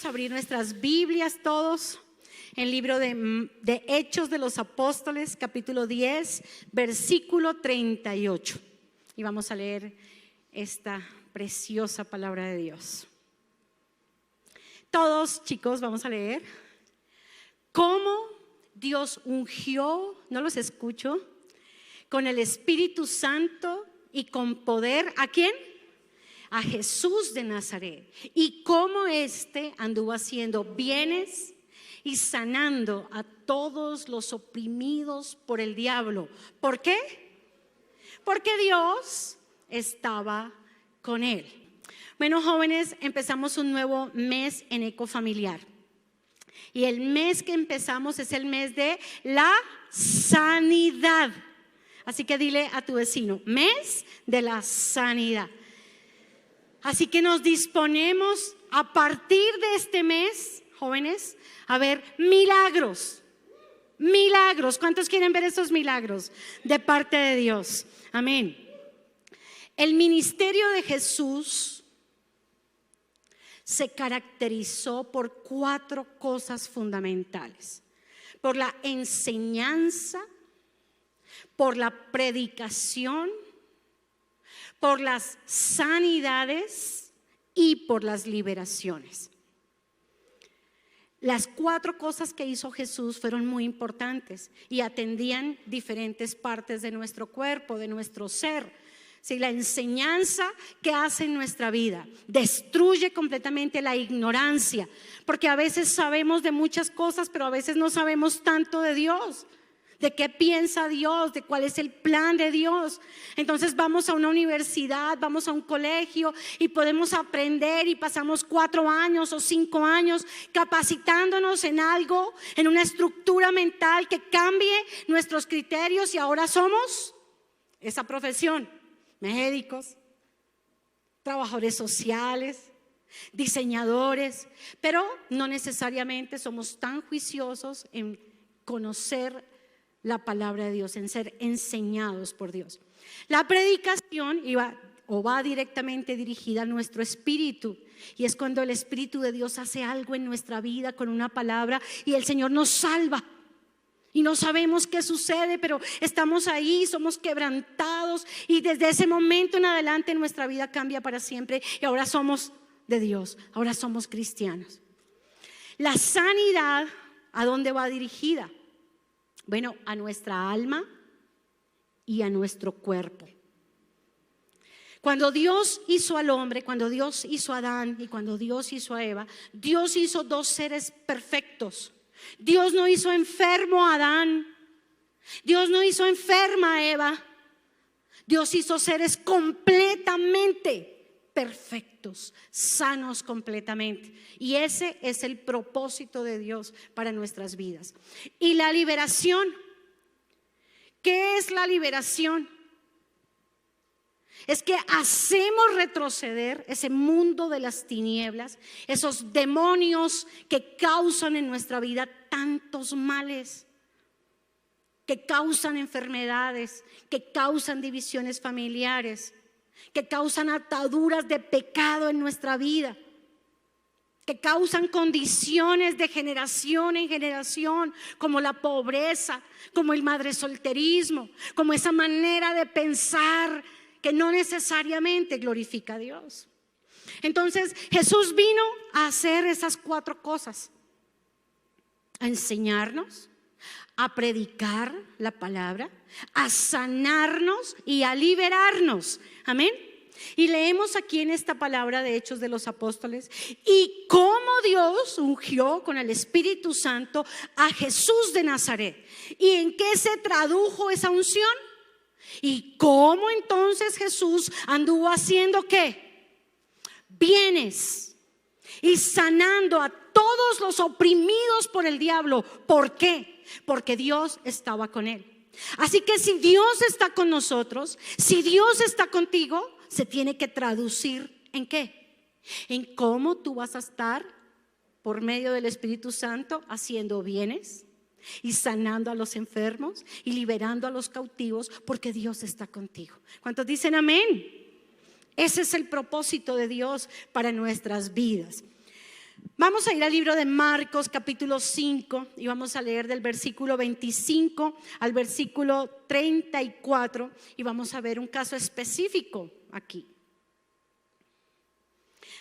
Vamos a abrir nuestras Biblias todos en el libro de Hechos de los Apóstoles, capítulo 10, versículo 38. Y vamos a leer esta preciosa palabra de Dios. Todos, chicos, vamos a leer cómo Dios ungió, no los escucho, con el Espíritu Santo y con poder, ¿a quién? A Jesús de Nazaret, y cómo éste anduvo haciendo bienes y sanando a todos los oprimidos por el diablo. ¿Por qué? Porque Dios estaba con él. Bueno, jóvenes, empezamos un nuevo mes en Ecofamiliar. Y el mes que empezamos es el mes de la sanidad. Así que dile a tu vecino, mes de la sanidad. Así que nos disponemos a partir de este mes, jóvenes, a ver milagros. Milagros. ¿Cuántos quieren ver esos milagros de parte de Dios? Amén. El ministerio de Jesús se caracterizó por 4 cosas fundamentales: por la enseñanza, por la predicación, por las sanidades y por las liberaciones. Las 4 cosas que hizo Jesús fueron muy importantes y atendían diferentes partes de nuestro cuerpo, de nuestro ser. Sí, la enseñanza que hace en nuestra vida destruye completamente la ignorancia, porque a veces sabemos de muchas cosas, pero a veces no sabemos tanto de Dios. De qué piensa Dios, de cuál es el plan de Dios. Entonces vamos a una universidad, vamos a un colegio y podemos aprender y pasamos 4 años o 5 años capacitándonos en algo, en una estructura mental que cambie nuestros criterios, y ahora somos esa profesión: médicos, trabajadores sociales, diseñadores, pero no necesariamente somos tan juiciosos en conocer la palabra de Dios, en ser enseñados por Dios. La predicación va directamente dirigida a nuestro espíritu, y es cuando el Espíritu de Dios hace algo en nuestra vida con una palabra y el Señor nos salva. Y no sabemos qué sucede, pero estamos ahí, somos quebrantados, y desde ese momento en adelante nuestra vida cambia para siempre, y ahora somos de Dios, ahora somos cristianos. La sanidad, ¿a dónde va dirigida? Bueno, a nuestra alma y a nuestro cuerpo. Cuando Dios hizo al hombre, cuando Dios hizo a Adán y cuando Dios hizo a Eva, Dios hizo 2 seres perfectos. Dios no hizo enfermo a Adán, Dios no hizo enferma a Eva. Dios hizo seres completamente perfectos, sanos completamente. Y ese es el propósito de Dios para nuestras vidas. Y la liberación, ¿qué es la liberación? Es que hacemos retroceder ese mundo de las tinieblas, esos demonios que causan en nuestra vida tantos males, que causan enfermedades, que causan divisiones familiares, que causan ataduras de pecado en nuestra vida, que causan condiciones de generación en generación, como la pobreza, como el madresolterismo, como esa manera de pensar que no necesariamente glorifica a Dios. Entonces Jesús vino a hacer esas 4 cosas: a enseñarnos, a predicar la palabra, a sanarnos y a liberarnos. Amén. Y leemos aquí en esta palabra de Hechos de los Apóstoles, y cómo Dios ungió con el Espíritu Santo a Jesús de Nazaret. ¿Y en qué se tradujo esa unción? ¿Y cómo entonces Jesús anduvo haciendo qué? Bienes y sanando a todos los oprimidos por el diablo. ¿Por qué? Porque Dios estaba con él. Así que si Dios está con nosotros, si Dios está contigo, se tiene que traducir ¿en qué? En cómo tú vas a estar por medio del Espíritu Santo haciendo bienes y sanando a los enfermos y liberando a los cautivos, porque Dios está contigo. ¿Cuántos dicen amén? Ese es el propósito de Dios para nuestras vidas. Vamos a ir al libro de Marcos capítulo 5 y vamos a leer del versículo 25 al versículo 34 y vamos a ver un caso específico aquí.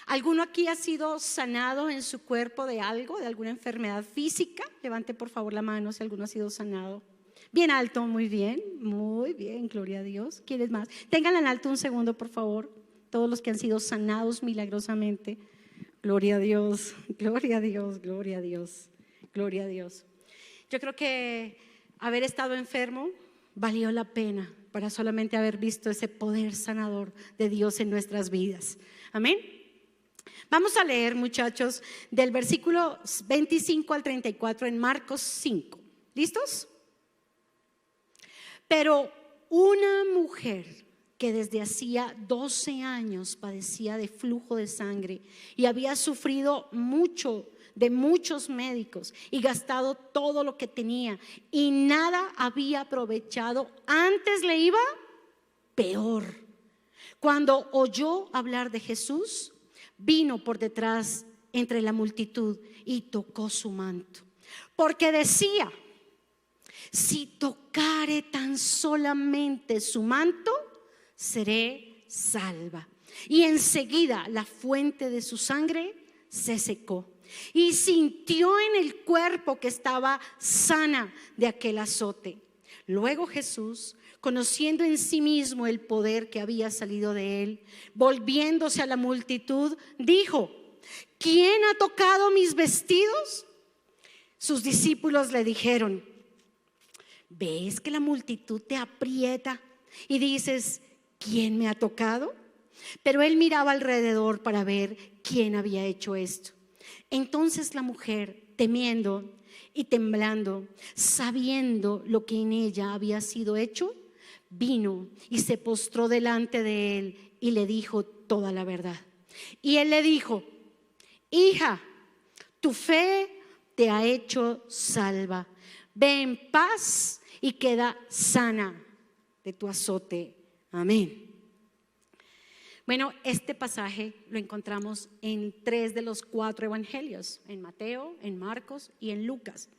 ¿Alguno aquí ha sido sanado en su cuerpo de algo, de alguna enfermedad física? Levante por favor la mano si alguno ha sido sanado. Bien alto, muy bien, gloria a Dios. ¿Quiénes más? Ténganla en alto un segundo por favor, todos los que han sido sanados milagrosamente. Gloria a Dios, gloria a Dios, gloria a Dios, gloria a Dios. Yo creo que haber estado enfermo valió la pena para solamente haber visto ese poder sanador de Dios en nuestras vidas. Amén. Vamos a leer, muchachos, del versículo 25 al 34 en Marcos 5. ¿Listos? Pero una mujer que desde hacía 12 años padecía de flujo de sangre y había sufrido mucho de muchos médicos y gastado todo lo que tenía y nada había aprovechado, antes le iba peor. Cuando oyó hablar de Jesús, vino por detrás entre la multitud y tocó su manto, porque decía: si tocare tan solamente su manto, seré salva. Y enseguida la fuente de su sangre se secó y sintió en el cuerpo que estaba sana de aquel azote. Luego Jesús, conociendo en sí mismo el poder que había salido de él, volviéndose a la multitud, dijo: ¿quién ha tocado mis vestidos? Sus discípulos le dijeron: ¿ves que la multitud te aprieta y dices: ¿quién me ha tocado? Pero él miraba alrededor para ver quién había hecho esto. Entonces la mujer, temiendo y temblando, sabiendo lo que en ella había sido hecho, vino y se postró delante de él y le dijo toda la verdad. Y él le dijo: hija, tu fe te ha hecho salva. Ve en paz y queda sana de tu azote. Amén. Bueno, este pasaje lo encontramos en 3 de los 4 evangelios, en Mateo, en Marcos y en Lucas.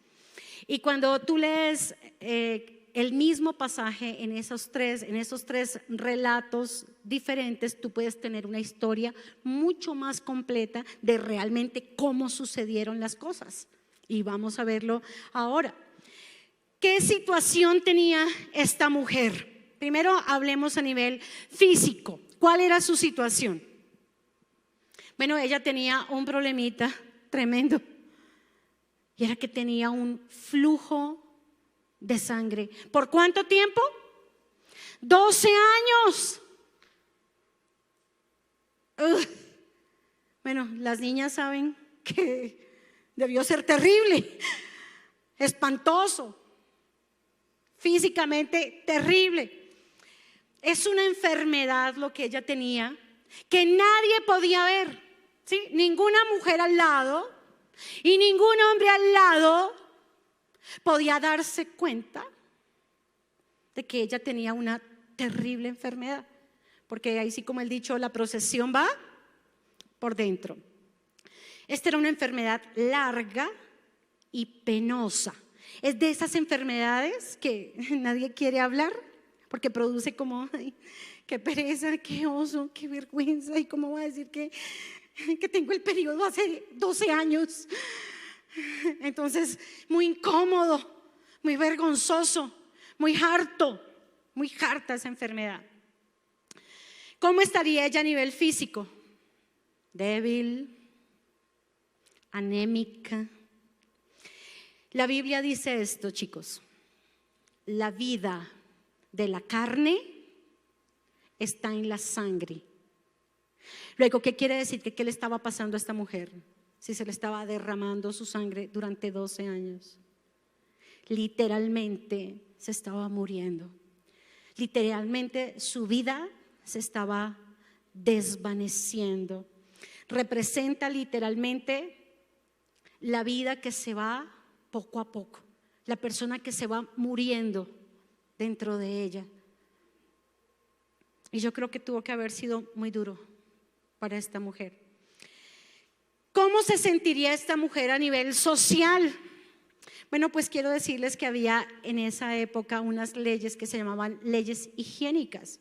Y cuando tú lees el mismo pasaje en esos tres relatos diferentes, tú puedes tener una historia mucho más completa de realmente cómo sucedieron las cosas. Y vamos a verlo ahora. ¿Qué situación tenía esta mujer? Primero hablemos a nivel físico. ¿Cuál era su situación? Bueno, ella tenía un problemita tremendo y era que tenía un flujo de sangre. ¿Por cuánto tiempo? 12 años. Bueno, las niñas saben que debió ser terrible, espantoso, físicamente terrible. Es una enfermedad lo que ella tenía, que nadie podía ver, ¿sí? Ninguna mujer al lado y ningún hombre al lado podía darse cuenta de que ella tenía una terrible enfermedad, porque ahí sí, como el dicho, la procesión va por dentro. Esta era una enfermedad larga y penosa. Es de esas enfermedades que nadie quiere hablar, porque produce como: ay, qué pereza, qué oso, qué vergüenza. ¿Y cómo voy a decir que tengo el periodo hace 12 años? Entonces, muy incómodo, muy vergonzoso, muy harta esa enfermedad. ¿Cómo estaría ella a nivel físico? Débil, anémica. La Biblia dice esto, chicos: la vida de la carne está en la sangre. Luego, ¿qué quiere decir? ¿Qué le estaba pasando a esta mujer? Si se le estaba derramando su sangre durante 12 años. Literalmente se estaba muriendo. Literalmente su vida se estaba desvaneciendo. Representa literalmente la vida que se va poco a poco. La persona que se va muriendo dentro de ella. Y yo creo que tuvo que haber sido muy duro para esta mujer. ¿cómo se sentiría esta mujer a nivel social? Bueno, pues quiero decirles que había en esa época unas leyes que se llamaban leyes higiénicas.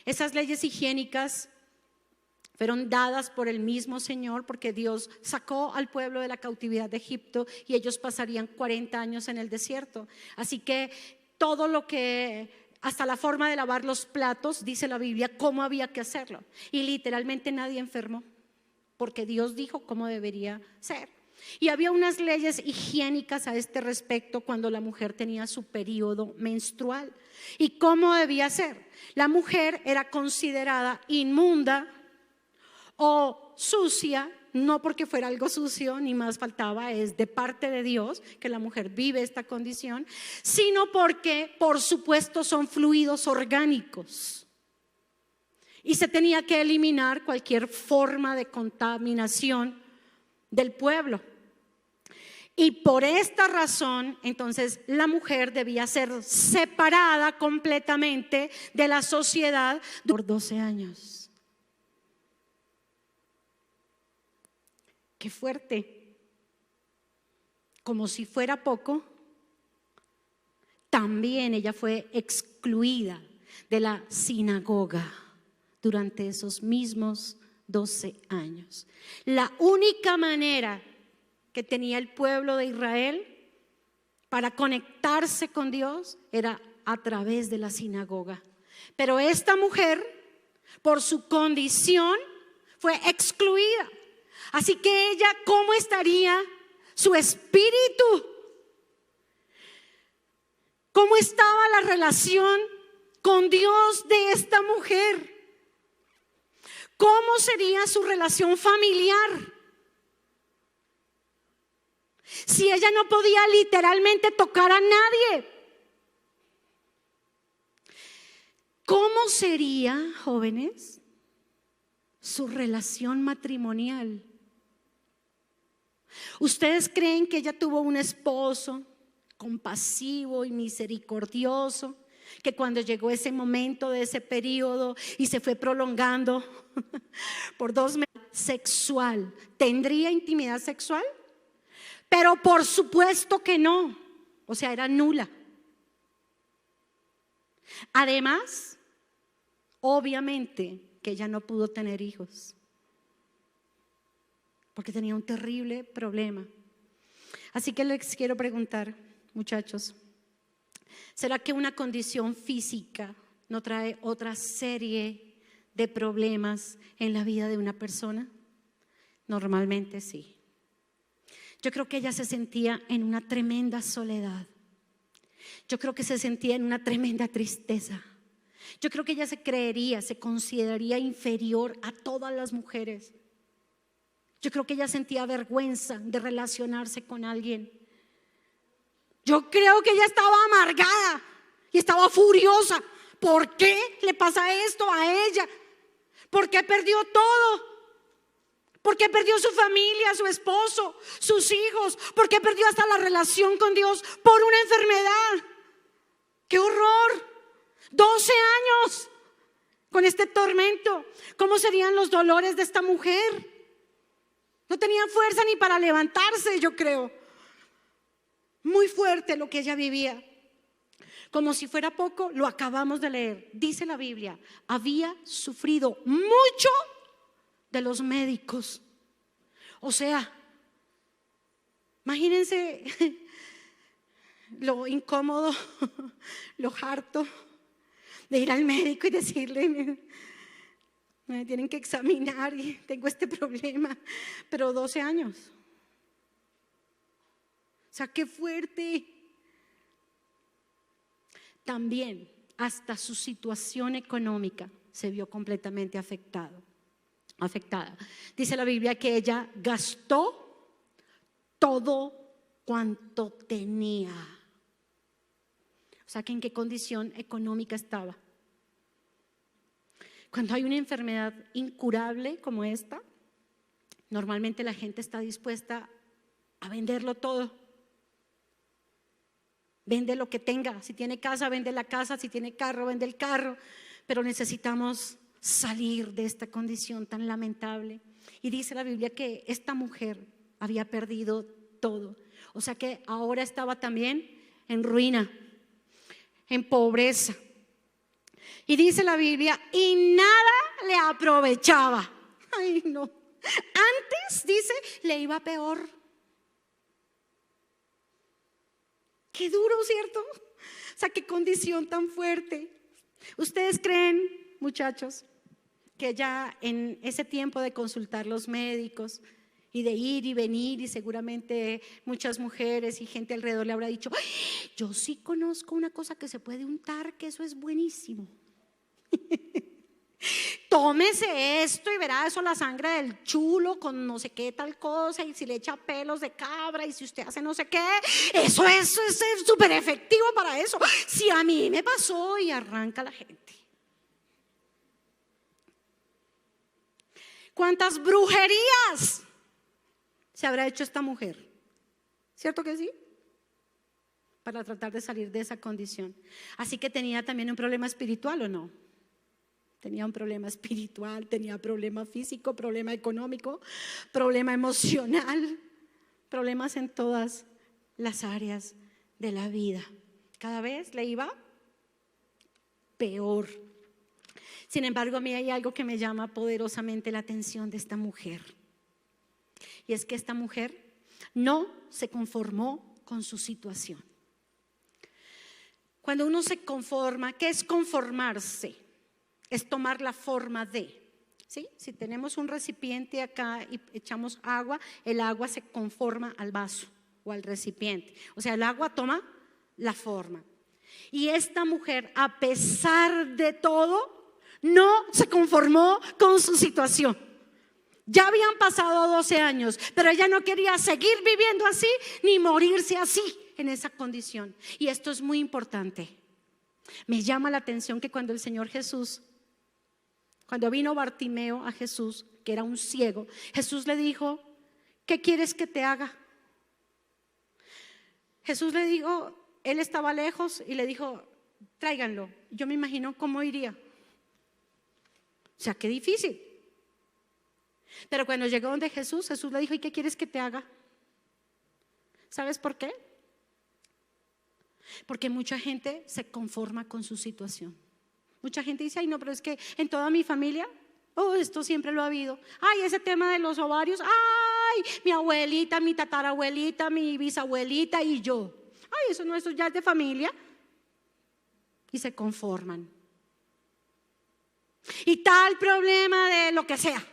Esas leyes higiénicas fueron dadas por el mismo Señor, porque Dios sacó al pueblo de la cautividad de Egipto y ellos pasarían 40 años en el desierto. Así que todo lo que, hasta la forma de lavar los platos, dice la Biblia, cómo había que hacerlo. Y literalmente nadie enfermó, porque Dios dijo cómo debería ser. Y había unas leyes higiénicas a este respecto cuando la mujer tenía su periodo menstrual. ¿Y cómo debía ser? La mujer era considerada inmunda o sucia, no porque fuera algo sucio, ni más faltaba, es de parte de Dios que la mujer vive esta condición, sino porque, por supuesto, son fluidos orgánicos. Y se tenía que eliminar cualquier forma de contaminación del pueblo. Y por esta razón, entonces, la mujer debía ser separada completamente de la sociedad por 12 años. Qué fuerte. Como si fuera poco, también ella fue excluida de la sinagoga durante esos mismos 12 años. La única manera que tenía el pueblo de Israel para conectarse con Dios era a través de la sinagoga. Pero esta mujer, por su condición, fue excluida. Así que ella, ¿cómo estaría su espíritu? ¿Cómo estaba la relación con Dios de esta mujer? ¿Cómo sería su relación familiar? Si ella no podía literalmente tocar a nadie. ¿Cómo sería, jóvenes, su relación matrimonial? ¿Ustedes creen que ella tuvo un esposo compasivo y misericordioso, que cuando llegó ese momento de ese periodo y se fue prolongando por 2 meses, sexual, tendría intimidad sexual? Pero por supuesto que no, o sea, era nula. Además, obviamente que ella no pudo tener hijos, porque tenía un terrible problema. Así que les quiero preguntar, muchachos, ¿será que una condición física no trae otra serie de problemas en la vida de una persona? Normalmente sí. Yo creo que ella se sentía en una tremenda soledad. Yo creo que se sentía en una tremenda tristeza. Yo creo que ella se consideraría inferior a todas las mujeres. Yo creo que ella sentía vergüenza de relacionarse con alguien. Yo creo que ella estaba amargada y estaba furiosa. ¿Por qué le pasa esto a ella? ¿Por qué perdió todo? ¿Por qué perdió su familia, su esposo, sus hijos? ¿Por qué perdió hasta la relación con Dios por una enfermedad? ¡Qué horror! 12 años con este tormento. ¿Cómo serían los dolores de esta mujer? No tenía fuerza ni para levantarse, yo creo. Muy fuerte lo que ella vivía. Como si fuera poco, lo acabamos de leer. Dice la Biblia, había sufrido mucho de los médicos. O sea, imagínense lo incómodo, lo harto de ir al médico y decirle: me tienen que examinar y tengo este problema. Pero 12 años. O sea, qué fuerte. También hasta su situación económica se vio completamente afectada. Dice la Biblia que ella gastó todo cuanto tenía. O sea, que en qué condición económica estaba. Cuando hay una enfermedad incurable como esta, normalmente la gente está dispuesta a venderlo todo. Vende lo que tenga. Si tiene casa, vende la casa. Si tiene carro, vende el carro. Pero necesitamos salir de esta condición tan lamentable. Y dice la Biblia que esta mujer había perdido todo. O sea que ahora estaba también en ruina, en pobreza. Y dice la Biblia, y nada le aprovechaba. Ay, no. Antes, dice, le iba peor. Qué duro, ¿cierto? O sea, qué condición tan fuerte. ¿Ustedes creen, muchachos, que ya en ese tiempo de consultar los médicos y de ir y venir, y seguramente muchas mujeres y gente alrededor le habrá dicho, yo sí conozco una cosa que se puede untar, que eso es buenísimo? Tómese esto y verá eso, la sangre del chulo con no sé qué tal cosa, y si le echa pelos de cabra, y si usted hace no sé qué, eso es súper efectivo para eso. Si a mí me pasó, y arranca la gente. ¿Cuántas brujerías se habrá hecho esta mujer? ¿Cierto que sí? Para tratar de salir de esa condición. Así que tenía también un problema espiritual, ¿o no? Tenía un problema espiritual, tenía problema físico, problema económico, problema emocional, problemas en todas las áreas de la vida. Cada vez le iba peor. Sin embargo, a mí hay algo que me llama poderosamente la atención de esta mujer. Y es que esta mujer no se conformó con su situación. Cuando uno se conforma, ¿qué es conformarse? Es tomar la forma de, ¿sí? Si tenemos un recipiente acá y echamos agua, el agua se conforma al vaso o al recipiente. O sea, el agua toma la forma. Y esta mujer, a pesar de todo, no se conformó con su situación. Ya habían pasado 12 años, pero ella no quería seguir viviendo así ni morirse así en esa condición. Y esto es muy importante. Me llama la atención que cuando el Señor Jesús, cuando vino Bartimeo a Jesús, que era un ciego, Jesús le dijo, ¿qué quieres que te haga? Jesús le dijo, él estaba lejos y le dijo, tráiganlo. Yo me imagino cómo iría. O sea, qué difícil. Pero cuando llegó donde Jesús, Jesús le dijo, ¿y qué quieres que te haga? ¿Sabes por qué? Porque mucha gente se conforma con su situación. Mucha gente dice, ay no, pero es que en toda mi familia, esto siempre lo ha habido. Ay, ese tema de los ovarios, ay, mi abuelita, mi tatarabuelita, mi bisabuelita y yo. Ay, eso ya es de familia. Y se conforman. Y tal problema de lo que sea.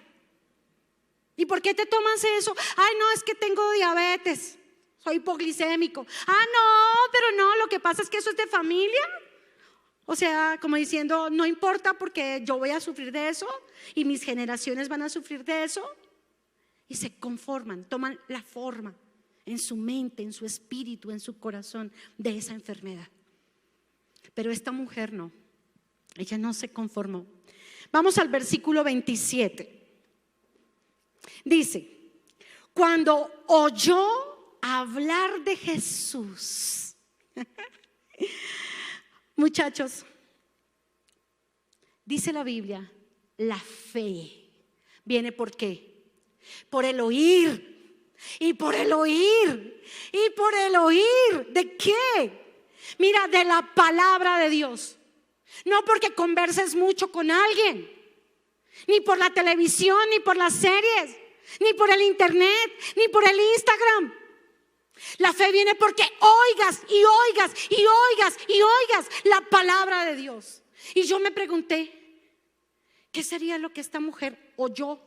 ¿Y por qué te tomas eso? Ay, no, es que tengo diabetes, soy hipoglicémico. Ah, no, pero no, lo que pasa es que eso es de familia. O sea, como diciendo, no importa porque yo voy a sufrir de eso y mis generaciones van a sufrir de eso. Y se conforman, toman la forma en su mente, en su espíritu, en su corazón de esa enfermedad. Pero esta mujer no, ella no se conformó. Vamos al versículo 27. Dice, cuando oyó hablar de Jesús. Muchachos, dice la Biblia, la fe viene ¿por qué? Por el oír, y por el oír, y por el oír. ¿De qué? Mira, de la palabra de Dios. No porque converses mucho con alguien, ni por la televisión, ni por las series, ni por el internet, ni por el Instagram. La fe viene porque oigas y oigas y oigas y oigas la palabra de Dios. Y yo me pregunté, ¿qué sería lo que esta mujer oyó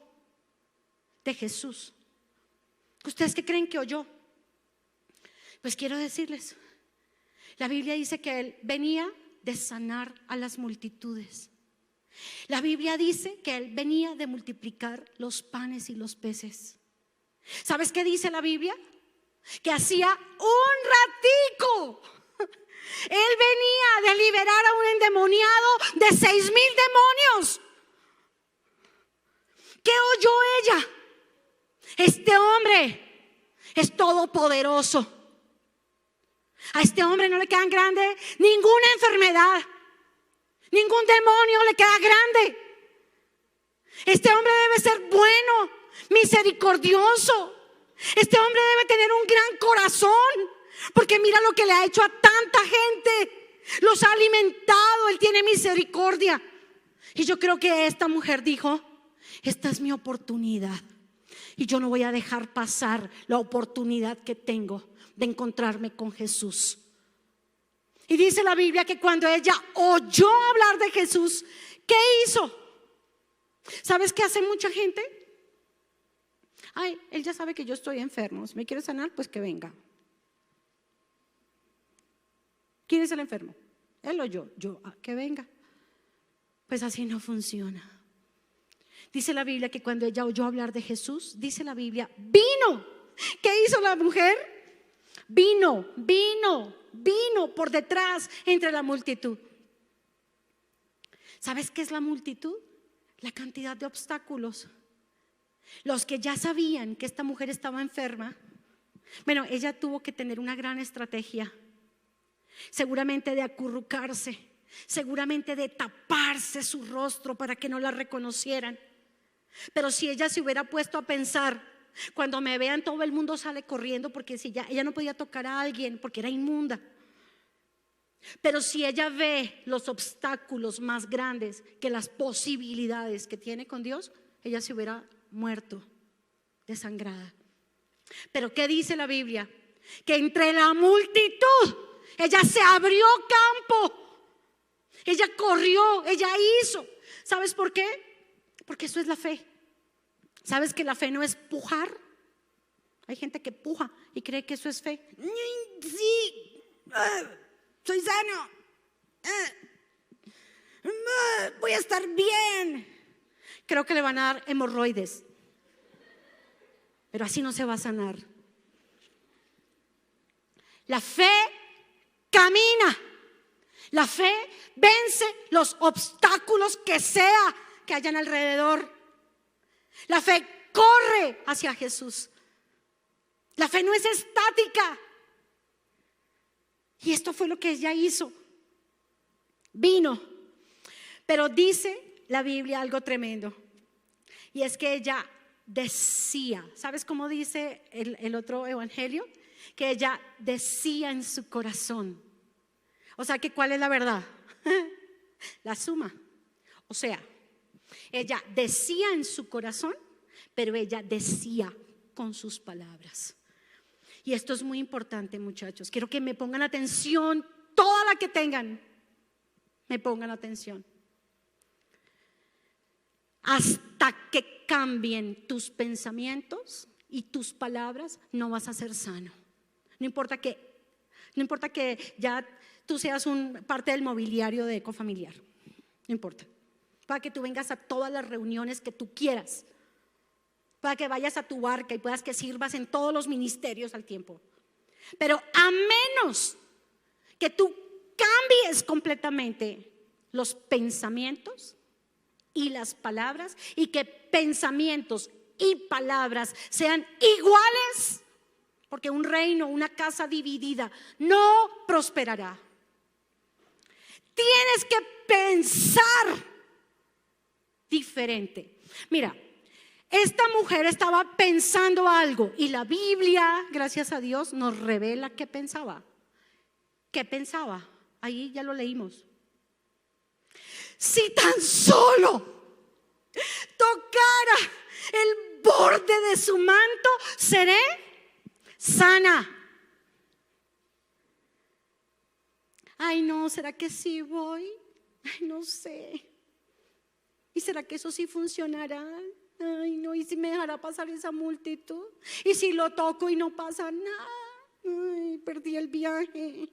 de Jesús? ¿Ustedes qué creen que oyó? Pues quiero decirles, la Biblia dice que él venía de sanar a las multitudes. La Biblia dice que él venía de multiplicar los panes y los peces. ¿Sabes qué dice la Biblia? Que hacía un ratico él venía de liberar a un endemoniado de 6,000 demonios. ¿Qué oyó ella? Este hombre es todopoderoso. A este hombre no le quedan grande ninguna enfermedad, ningún demonio le queda grande. Este hombre debe ser bueno, misericordioso. Este hombre debe tener un gran corazón, porque mira lo que le ha hecho a tanta gente. Los ha alimentado, él tiene misericordia. Y yo creo que esta mujer dijo: esta es mi oportunidad y yo no voy a dejar pasar la oportunidad que tengo de encontrarme con Jesús. Y dice la Biblia que cuando ella oyó hablar de Jesús, ¿qué hizo? ¿Sabes qué hace mucha gente? Ay, él ya sabe que yo estoy enfermo. Si me quiere sanar, pues que venga. ¿Quién es el enfermo? Él o yo. Que venga. Pues así no funciona. Dice la Biblia que cuando ella oyó hablar de Jesús, dice la Biblia, vino. ¿Qué hizo la mujer? Vino por detrás entre la multitud. ¿Sabes qué es la multitud? La cantidad de obstáculos. Los que ya sabían que esta mujer estaba enferma, bueno, ella tuvo que tener una gran estrategia. Seguramente de acurrucarse, seguramente de taparse su rostro para que no la reconocieran. Pero si ella se hubiera puesto a pensar, cuando me vean todo el mundo sale corriendo, porque si ella no podía tocar a alguien porque era inmunda. Pero si ella ve los obstáculos más grandes que las posibilidades que tiene con Dios, ella se hubiera muerto desangrada. Pero ¿qué dice la Biblia? Que entre la multitud ella se abrió campo, ella corrió, ella hizo. ¿Sabes por qué? Porque eso es la fe. ¿Sabes que la fe no es pujar? Hay gente que puja y cree que eso es fe. Sí, soy sano, voy a estar bien. Creo que le van a dar hemorroides, pero así no se va a sanar. La fe camina. La fe vence los obstáculos que sea que hayan alrededor. La fe corre hacia Jesús. La fe no es estática. Y esto fue lo que ella hizo. Vino. Pero dice la Biblia algo tremendo. Y es que ella decía, ¿sabes cómo dice el otro evangelio? Que ella decía en su corazón. O sea, que ¿cuál es la verdad? La suma. O sea, ella decía en su corazón, pero ella decía con sus palabras. Y esto es muy importante, muchachos. Quiero que me pongan atención, toda la que tengan, me pongan atención. Hasta que cambien tus pensamientos y tus palabras, no vas a ser sano. No importa que ya tú seas parte del mobiliario de Ecofamiliar. No importa. Para que tú vengas a todas las reuniones que tú quieras, para que vayas a tu barca y puedas que sirvas en todos los ministerios al tiempo. Pero a menos que tú cambies completamente los pensamientos y las palabras, y que pensamientos y palabras sean iguales, porque un reino, una casa dividida no prosperará. Tienes que pensar diferente. Mira, esta mujer estaba pensando algo y la Biblia, gracias a Dios, nos revela qué pensaba. ¿Qué pensaba? Ahí ya lo leímos. Si tan solo tocara el borde de su manto, seré sana. Ay, no, ¿será que sí voy? Ay, no sé. ¿Y será que eso sí funcionará? Ay, no, ¿y si me dejará pasar esa multitud? ¿Y si lo toco y no pasa nada? Ay, perdí el viaje.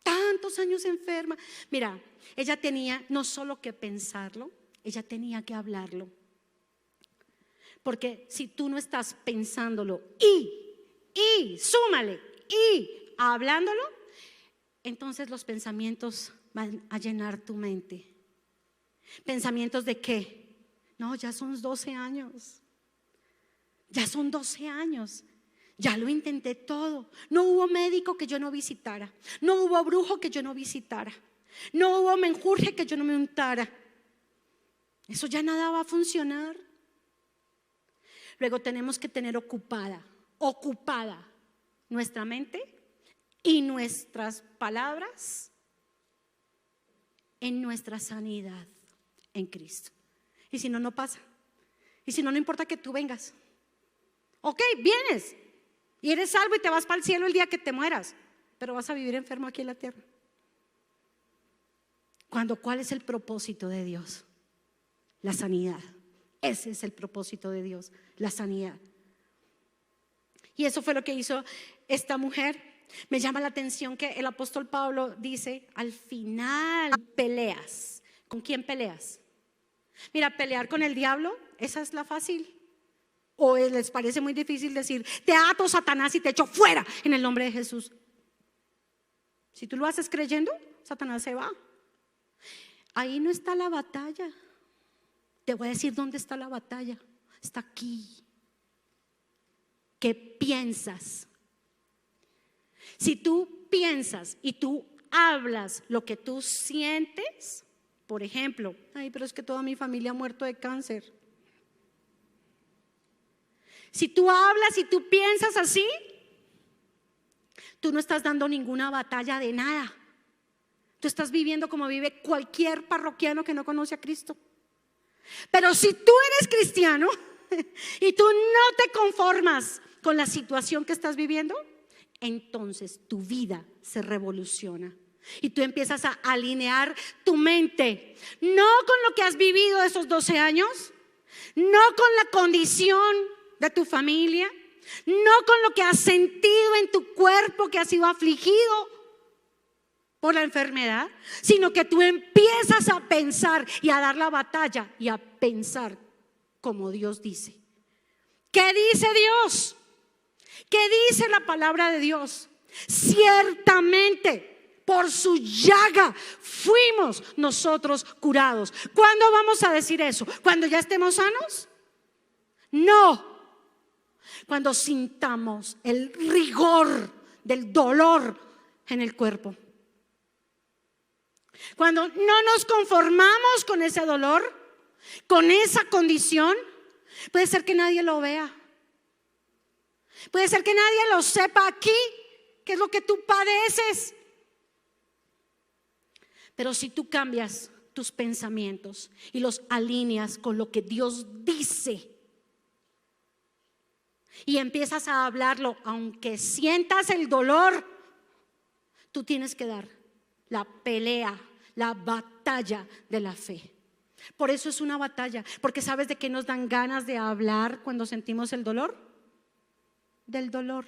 Tantos años enferma. Mira, ella tenía no solo que pensarlo, ella tenía que hablarlo. Porque si tú no estás pensándolo y súmale y hablándolo, entonces los pensamientos van a llenar tu mente. ¿Pensamientos de qué? No, ya son 12 años. Ya son 12 años. Ya lo intenté todo. No hubo médico que yo no visitara. No hubo brujo que yo no visitara. No hubo menjurje que yo no me untara. Eso ya nada va a funcionar. Luego tenemos que tener ocupada nuestra mente y nuestras palabras en nuestra sanidad en Cristo. Y si no, no pasa. Y si no, no importa que tú vengas. Ok, vienes y eres salvo y te vas para el cielo el día que te mueras, pero vas a vivir enfermo aquí en la tierra. ¿Cuál es el propósito de Dios? La sanidad. Ese es el propósito de Dios, la sanidad. Y eso fue lo que hizo esta mujer. Me llama la atención que el apóstol Pablo dice: al final peleas. ¿Con quién peleas? Mira, pelear con el diablo, esa es la fácil. ¿O les parece muy difícil decir: te ato, Satanás, y te echo fuera en el nombre de Jesús? Si tú lo haces creyendo, Satanás se va. Ahí no está la batalla. Te voy a decir dónde está la batalla. Está aquí. ¿Qué piensas? Si tú piensas y tú hablas lo que tú sientes, por ejemplo: ay, pero es que toda mi familia ha muerto de cáncer. Si tú hablas y tú piensas así, tú no estás dando ninguna batalla de nada. Tú estás viviendo como vive cualquier parroquiano que no conoce a Cristo. Pero si tú eres cristiano y tú no te conformas con la situación que estás viviendo, entonces tu vida se revoluciona y tú empiezas a alinear tu mente, no con lo que has vivido esos 12 años, no con la condición de tu familia, no con lo que has sentido en tu cuerpo, que has sido afligido por la enfermedad, sino que tú empiezas a pensar y a dar la batalla y a pensar como Dios dice. ¿Qué dice Dios? ¿Qué dice la palabra de Dios? Ciertamente por su llaga fuimos nosotros curados. ¿Cuándo vamos a decir eso? ¿Cuando ya estemos sanos? No. Cuando sintamos el rigor del dolor en el cuerpo. Cuando no nos conformamos con ese dolor, con esa condición, puede ser que nadie lo vea. Puede ser que nadie lo sepa aquí, qué es lo que tú padeces. Pero si tú cambias tus pensamientos y los alineas con lo que Dios dice y empiezas a hablarlo, aunque sientas el dolor, tú tienes que dar la pelea, la batalla de la fe. Por eso es una batalla, porque ¿sabes de qué nos dan ganas de hablar cuando sentimos el dolor? Del dolor.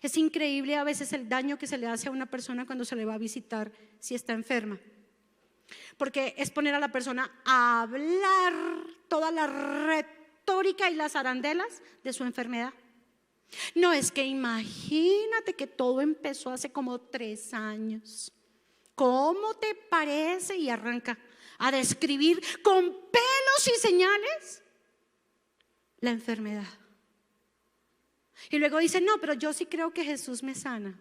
Es increíble a veces el daño que se le hace a una persona cuando se le va a visitar si está enferma, porque es poner a la persona a hablar toda la retórica y las arandelas de su enfermedad. No, es que imagínate que todo empezó hace como 3 años. ¿Cómo te parece? Y arranca a describir con pelos y señales la enfermedad. Y luego dice: no, pero yo sí creo que Jesús me sana.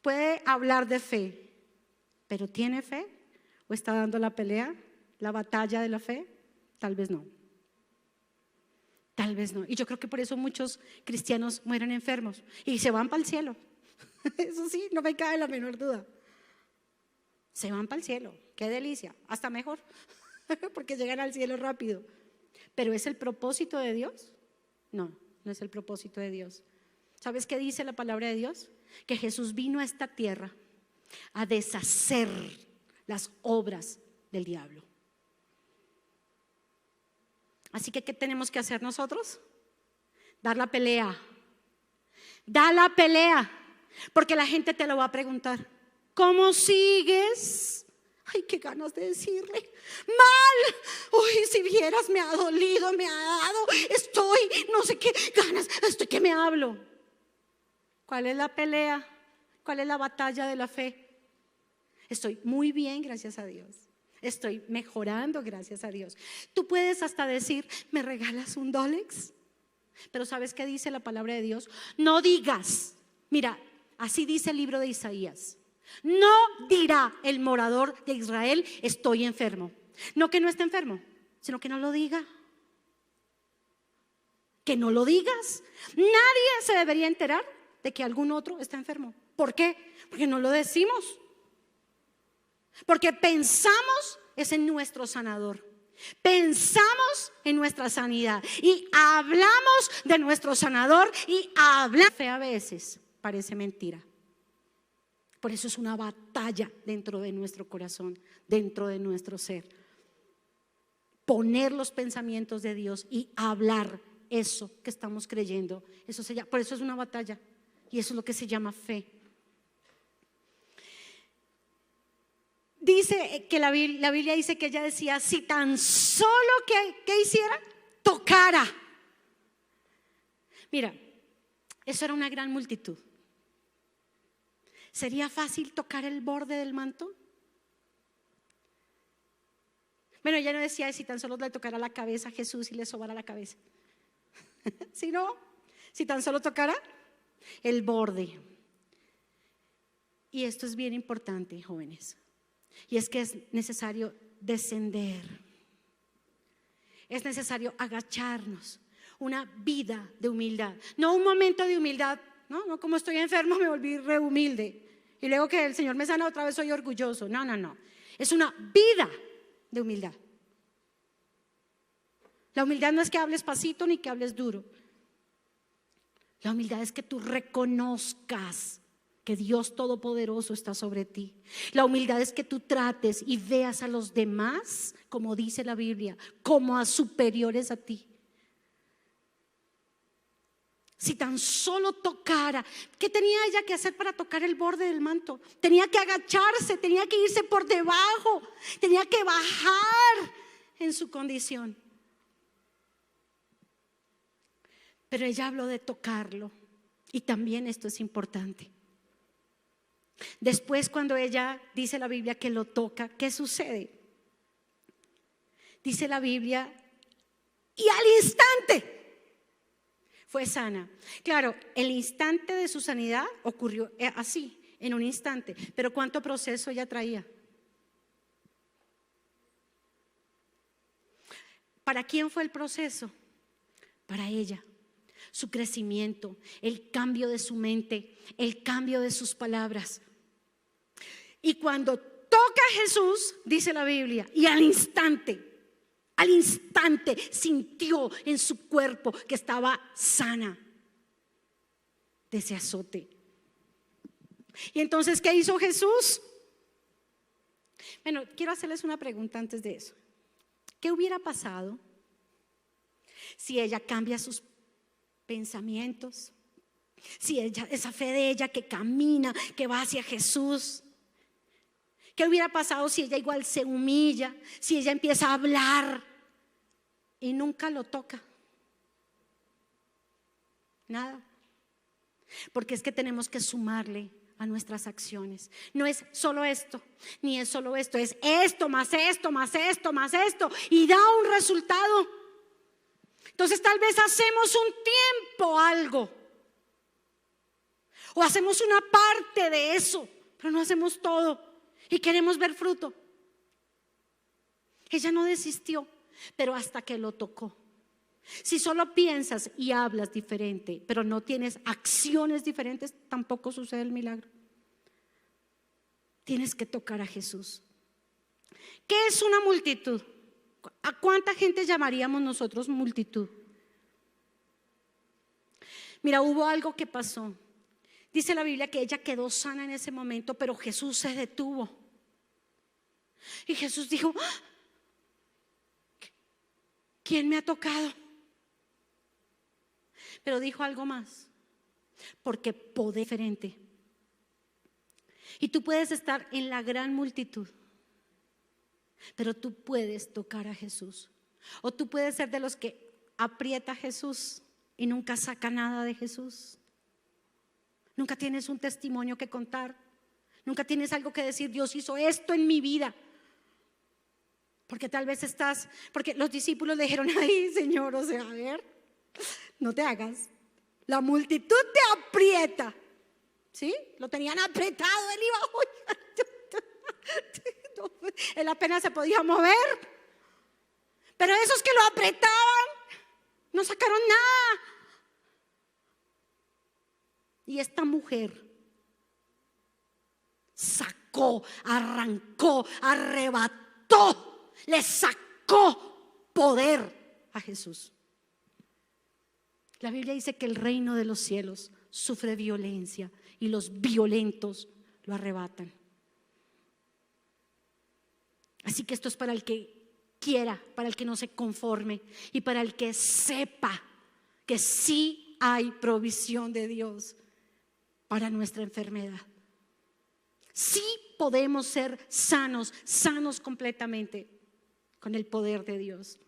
Puede hablar de fe, pero ¿tiene fe? ¿O está dando la pelea, la batalla de la fe? Tal vez no. Tal vez no. Y yo creo que por eso muchos cristianos mueren enfermos y se van para el cielo. Eso sí, no me cabe la menor duda. Se van para el cielo. Qué delicia. Hasta mejor, porque llegan al cielo rápido. ¿Pero es el propósito de Dios? No, no es el propósito de Dios. ¿Sabes qué dice la palabra de Dios? Que Jesús vino a esta tierra a deshacer las obras del diablo. Así que ¿qué tenemos que hacer nosotros? Dar la pelea. Da la pelea. Porque la gente te lo va a preguntar: ¿cómo sigues? Ay, qué ganas de decirle: mal. Uy, si vieras, me ha dolido, me ha dado. Estoy, no sé qué ganas, estoy que me hablo. ¿Cuál es la pelea? ¿Cuál es la batalla de la fe? Estoy muy bien, gracias a Dios. Estoy mejorando, gracias a Dios. Tú puedes hasta decir: ¿me regalas un Dolex? Pero ¿sabes qué dice la palabra de Dios? No digas, mira, así dice el libro de Isaías: no dirá el morador de Israel: estoy enfermo. No, que no está enfermo, sino que no lo diga. Que no lo digas. Nadie se debería enterar de que algún otro está enfermo. ¿Por qué? Porque no lo decimos. Porque pensamos es en nuestro sanador. Pensamos en nuestra sanidad y hablamos de nuestro sanador y hablamos. Fe a veces parece mentira. Por eso es una batalla dentro de nuestro corazón, dentro de nuestro ser. Poner los pensamientos de Dios y hablar eso que estamos creyendo. Por eso es una batalla y eso es lo que se llama fe. Dice que la Biblia dice que ella decía, si tan solo que hiciera, tocara. Mira, eso era una gran multitud. ¿Sería fácil tocar el borde del manto? Bueno, ella no decía si tan solo le tocara la cabeza a Jesús y le sobara la cabeza. Si tan solo tocara el borde. Y esto es bien importante, jóvenes. Y es que es necesario descender. Es necesario agacharnos. Una vida de humildad. No un momento de humildad. No, como estoy enfermo me volví re humilde. Y luego que el Señor me sana otra vez soy orgulloso. No. Es una vida de humildad. La humildad no es que hables pasito ni que hables duro. La humildad es que tú reconozcas que Dios Todopoderoso está sobre ti. La humildad es que tú trates y veas a los demás, como dice la Biblia, como a superiores a ti. Si tan solo tocara, ¿qué tenía ella que hacer para tocar el borde del manto? Tenía que agacharse, tenía que irse por debajo, tenía que bajar en su condición. Pero ella habló de tocarlo y también esto es importante. Después, cuando ella dice la Biblia que lo toca, ¿qué sucede? Dice la Biblia, y al instante fue sana. Claro, el instante de su sanidad ocurrió así, en un instante. Pero ¿cuánto proceso ella traía? ¿Para quién fue el proceso? Para ella. Su crecimiento, el cambio de su mente, el cambio de sus palabras. Y cuando toca a Jesús, dice la Biblia, y al instante sintió en su cuerpo que estaba sana de ese azote. Y entonces, ¿qué hizo Jesús? Bueno, quiero hacerles una pregunta antes de eso. ¿Qué hubiera pasado si ella cambia sus pensamientos? Si esa fe de ella que camina, que va hacia Jesús. ¿Qué hubiera pasado si ella igual se humilla? Si ella empieza a hablar y nunca lo toca. Nada. Porque es que tenemos que sumarle a nuestras acciones. No es solo esto, ni es solo esto. Es esto, más esto, más esto, más esto. Y da un resultado. Entonces tal vez hacemos un tiempo algo. O hacemos una parte de eso, pero no hacemos todo. Y queremos ver fruto. Ella no desistió, pero hasta que lo tocó. Si solo piensas y hablas diferente, pero no tienes acciones diferentes, tampoco sucede el milagro. Tienes que tocar a Jesús. ¿Qué es una multitud? ¿A cuánta gente llamaríamos nosotros multitud? Mira, hubo algo que pasó. Dice la Biblia que ella quedó sana en ese momento, pero Jesús se detuvo. Y Jesús dijo, ¿quién me ha tocado? Pero dijo algo más, porque poder diferente. Y tú puedes estar en la gran multitud, pero tú puedes tocar a Jesús. O tú puedes ser de los que aprieta a Jesús y nunca saca nada de Jesús. Nunca tienes un testimonio que contar. Nunca tienes algo que decir, Dios hizo esto en mi vida. Porque tal vez porque los discípulos le dijeron, ay Señor, a ver, no te hagas. La multitud te aprieta. ¿Sí? Lo tenían apretado, él iba, él apenas se podía mover. Pero esos que lo apretaban no sacaron nada. Y esta mujer sacó, arrancó, arrebató, le sacó poder a Jesús. La Biblia dice que el reino de los cielos sufre violencia y los violentos lo arrebatan. Así que esto es para el que quiera, para el que no se conforme y para el que sepa que sí hay provisión de Dios para nuestra enfermedad. Sí podemos ser sanos, sanos completamente con el poder de Dios.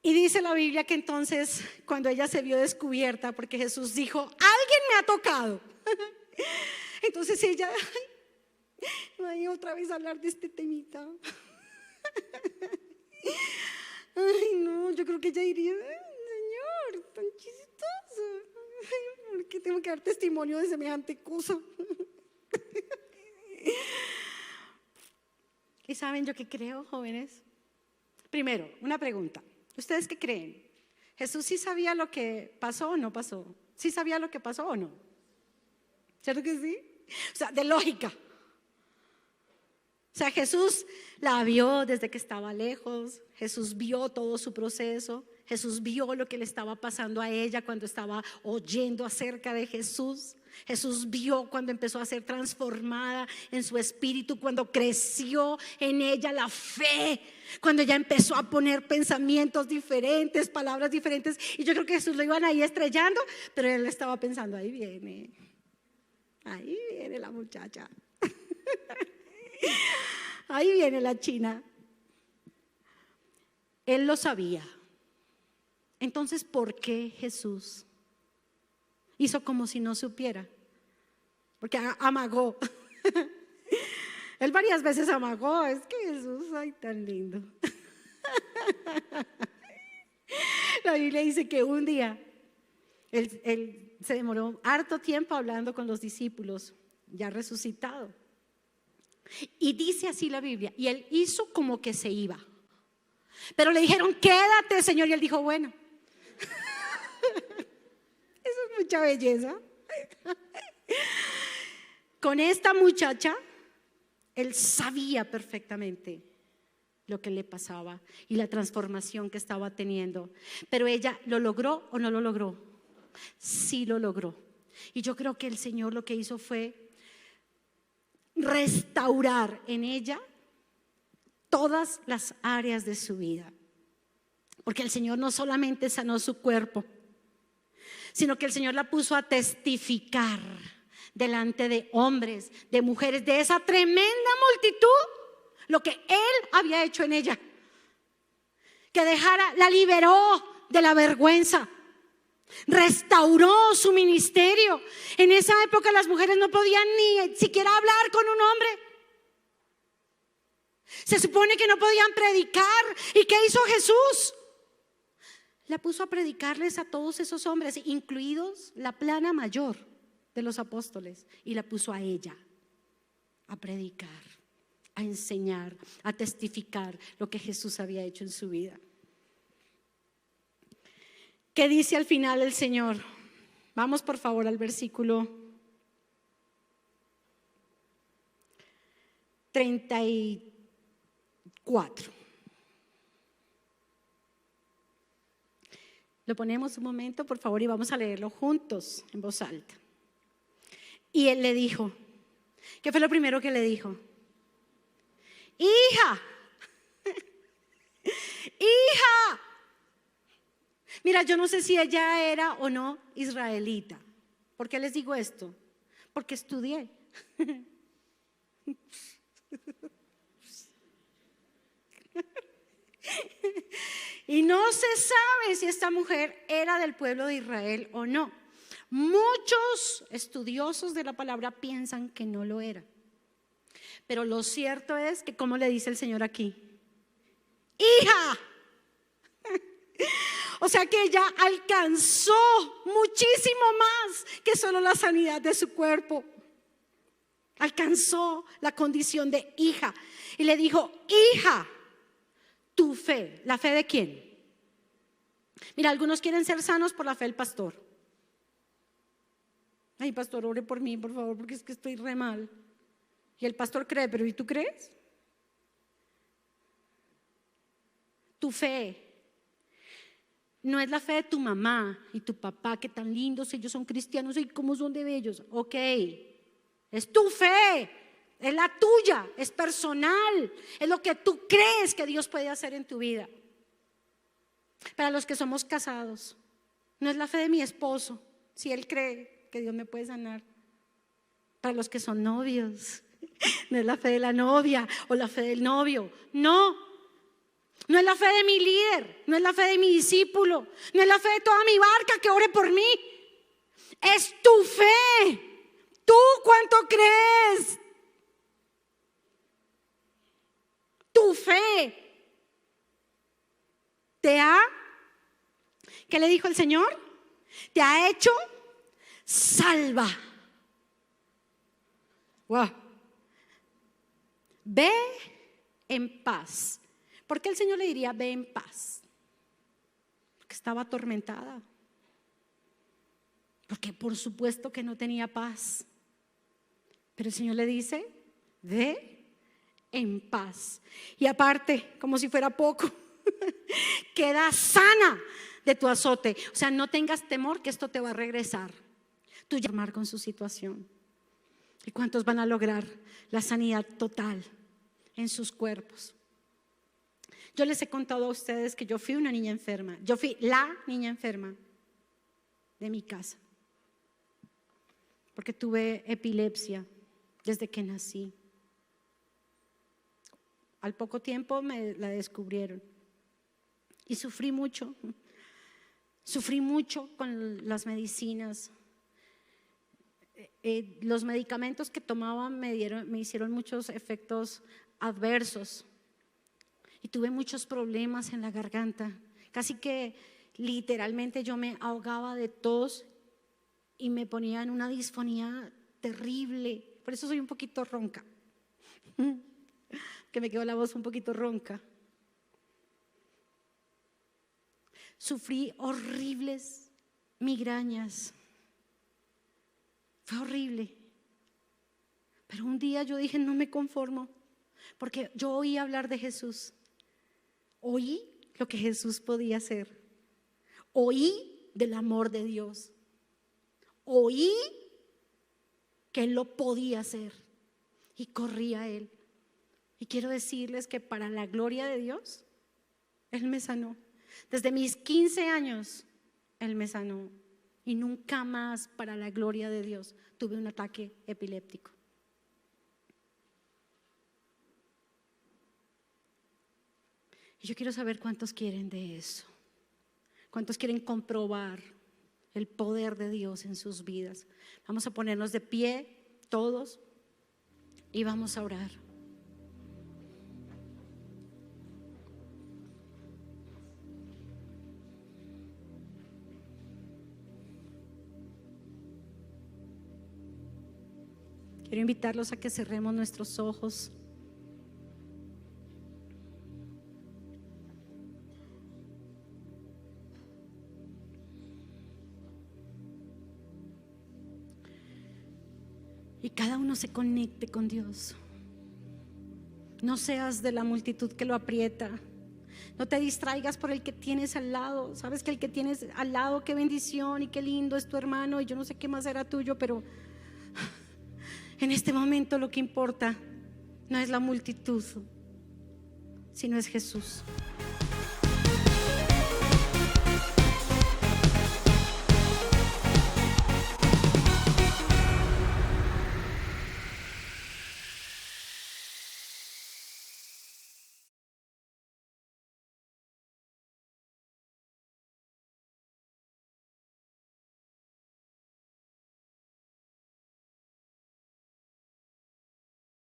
Y dice la Biblia que entonces cuando ella se vio descubierta, porque Jesús dijo, alguien me ha tocado. Entonces ella, ay, otra vez hablar de este temita. Ay, no, yo creo que ella diría, Señor, tan chistoso. ¿Por qué tengo que dar testimonio de semejante cosa? ¿Y saben yo qué creo, jóvenes? Primero, una pregunta. ¿Ustedes qué creen? ¿Jesús sí sabía lo que pasó o no pasó? ¿Sí sabía lo que pasó o no? ¿Cierto que sí? O sea, de lógica. O sea, Jesús la vio desde que estaba lejos. Jesús vio todo su proceso. Jesús vio lo que le estaba pasando a ella cuando estaba oyendo acerca de Jesús. Jesús vio cuando empezó a ser transformada en su espíritu, cuando creció en ella la fe, cuando ella empezó a poner pensamientos diferentes, palabras diferentes. Y yo creo que Jesús lo iban ahí estrellando, pero él estaba pensando, ahí viene la muchacha. Ahí viene la china. Él lo sabía. Entonces, ¿por qué Jesús hizo como si no supiera? Porque amagó. Él varias veces amagó. Es que Jesús, ay, tan lindo. La Biblia dice que un día él se demoró harto tiempo hablando con los discípulos, ya resucitado. Y dice así la Biblia, y él hizo como que se iba. Pero le dijeron, quédate, Señor, y él dijo, bueno. Eso es mucha belleza. Con esta muchacha, él sabía perfectamente lo que le pasaba y la transformación que estaba teniendo. Pero ella, ¿lo logró o no lo logró? Sí lo logró. Y yo creo que el Señor lo que hizo fue restaurar en ella todas las áreas de su vida. Porque el Señor no solamente sanó su cuerpo, sino que el Señor la puso a testificar delante de hombres, de mujeres, de esa tremenda multitud, lo que Él había hecho en ella. Que la liberó de la vergüenza, restauró su ministerio. En esa época las mujeres no podían ni siquiera hablar con un hombre. Se supone que no podían predicar. ¿Y qué hizo Jesús? La puso a predicarles a todos esos hombres, incluidos la plana mayor de los apóstoles, y la puso a ella a predicar, a enseñar, a testificar lo que Jesús había hecho en su vida. ¿Qué dice al final el Señor? Vamos por favor al versículo 34. Lo ponemos un momento, por favor, y vamos a leerlo juntos en voz alta. Y él le dijo, ¿qué fue lo primero que le dijo? Hija, hija. Mira, yo no sé si ella era o no israelita. ¿Por qué les digo esto? Porque estudié. Y no se sabe si esta mujer era del pueblo de Israel o no. Muchos estudiosos de la palabra piensan que no lo era. Pero lo cierto es que, ¿cómo le dice el Señor aquí? Hija. O sea que ella alcanzó muchísimo más que solo la sanidad de su cuerpo. alcanzó la condición de hija y le dijo: hija, tu fe. ¿La fe de quién? Mira, algunos quieren ser sanos por la fe del pastor. Ay, pastor, ore por mí, por favor, porque es que estoy re mal. Y el pastor cree, pero ¿y tú crees? Tu fe no es la fe de tu mamá y tu papá, que tan lindos, ellos son cristianos y cómo son de bellos. Ok, es tu fe, es la tuya, es personal, es lo que tú crees que Dios puede hacer en tu vida. Para los que somos casados, no es la fe de mi esposo, si él cree que Dios me puede sanar. Para los que son novios, no es la fe de la novia o la fe del novio, no. No es la fe de mi líder, no es la fe de mi discípulo, no es la fe de toda mi barca que ore por mí. Es tu fe. ¿Tú cuánto crees? Tu fe te ha, ¿qué le dijo el Señor? Te ha hecho salva. Wow. Ve en paz. ¿Por qué el Señor le diría ve en paz? Porque estaba atormentada. Porque por supuesto que no tenía paz. Pero el Señor le dice ve en paz. Y aparte, como si fuera poco, queda sana de tu azote. O sea, no tengas temor que esto te va a regresar. Tú llamar con su situación. ¿Y cuántos van a lograr la sanidad total en sus cuerpos? Yo les he contado a ustedes que yo fui una niña enferma. Yo fui la niña enferma de mi casa. Porque tuve epilepsia desde que nací. Al poco tiempo me la descubrieron. Y sufrí mucho. Sufrí mucho con las medicinas. Los medicamentos que tomaba me hicieron muchos efectos adversos. Y tuve muchos problemas en la garganta. Casi que literalmente yo me ahogaba de tos y me ponía en una disfonía terrible. Por eso soy un poquito ronca. Que me quedó la voz un poquito ronca. Sufrí horribles migrañas. Fue horrible. Pero un día yo dije: no me conformo. Porque yo oí hablar de Jesús. Oí lo que Jesús podía hacer. Oí del amor de Dios. Oí que Él lo podía hacer. Y corrí a Él. Y quiero decirles que para la gloria de Dios, Él me sanó. Desde mis 15 años, Él me sanó. Y nunca más, para la gloria de Dios, tuve un ataque epiléptico. Y yo quiero saber cuántos quieren de eso. Cuántos quieren comprobar el poder de Dios en sus vidas. Vamos a ponernos de pie todos y vamos a orar. Quiero invitarlos a que cerremos nuestros ojos. Y cada uno se conecte con Dios. No seas de la multitud que lo aprieta. No te distraigas por el que tienes al lado. Sabes que el que tienes al lado, qué bendición y qué lindo es tu hermano. Y yo no sé qué más era tuyo, pero en este momento lo que importa no es la multitud, sino es Jesús.